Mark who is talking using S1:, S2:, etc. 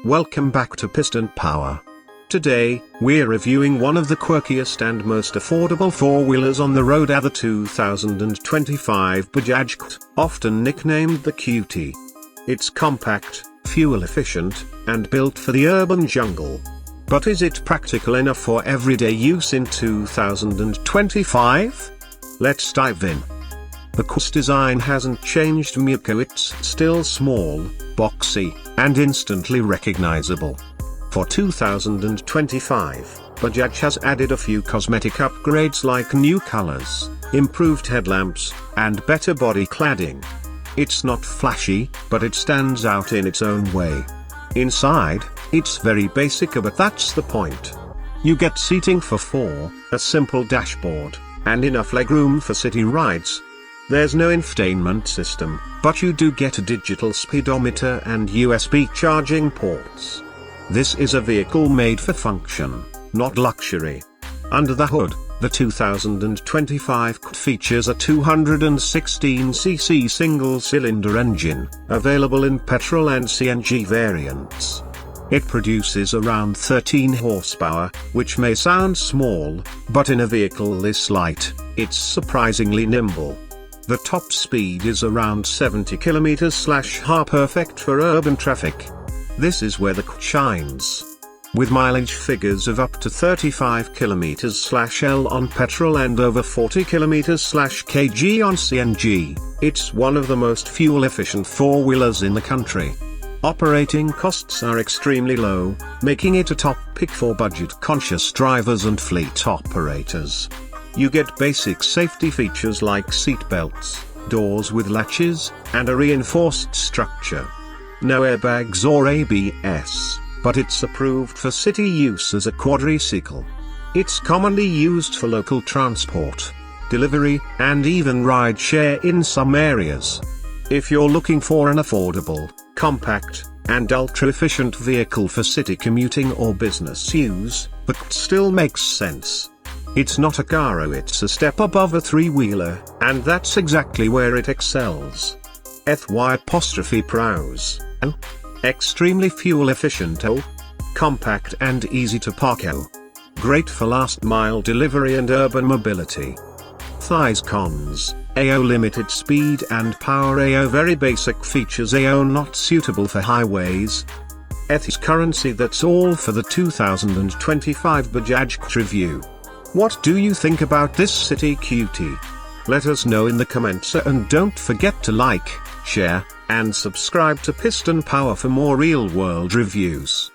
S1: Welcome back to Piston Power. Today, we're reviewing one of the quirkiest and most affordable four-wheelers on the road, the 2025 Bajaj Kt, often nicknamed the Cutie. It's compact, fuel-efficient, and built for the urban jungle. But is it practical enough for everyday use in 2025? Let's dive in. The Qt's design hasn't changed much, it's still small, boxy, and instantly recognizable. For 2025, Bajaj has added a few cosmetic upgrades like new colors, improved headlamps, and better body cladding. It's not flashy, but it stands out in its own way. Inside, it's very basic, but that's the point. You get seating for four, a simple dashboard, and enough legroom for city rides. There's no infotainment system, but you do get a digital speedometer and USB charging ports. This is a vehicle made for function, not luxury. Under the hood, the 2025 Kt features a 216cc single-cylinder engine, available in petrol and CNG variants. It produces around 13 horsepower, which may sound small, but in a vehicle this light, it's surprisingly nimble. The top speed is around 70 km/h, perfect for urban traffic. This is where the Kt shines. With mileage figures of up to 35 km/l on petrol and over 40 km/kg on CNG, it's one of the most fuel-efficient four-wheelers in the country. Operating costs are extremely low, making it a top pick for budget-conscious drivers and fleet operators. You get basic safety features like seat belts, doors with latches, and a reinforced structure. No airbags or ABS, but it's approved for city use as a quadricycle. It's commonly used for local transport, delivery, and even ride-share in some areas. If you're looking for an affordable, compact, and ultra-efficient vehicle for city commuting or business use, the Kt still makes sense. It's not a car, it's a step above a three-wheeler, and that's exactly where it excels. Pros. Extremely fuel-efficient. Compact and easy to park. Great for last-mile delivery and urban mobility. Cons. Limited speed and power. Very basic features. Not suitable for highways. Is currency. That's all for the 2025 Bajaj Kt review. What do you think about this city cutie? Let us know in the comments, and don't forget to like, share, and subscribe to Piston Power for more real-world reviews.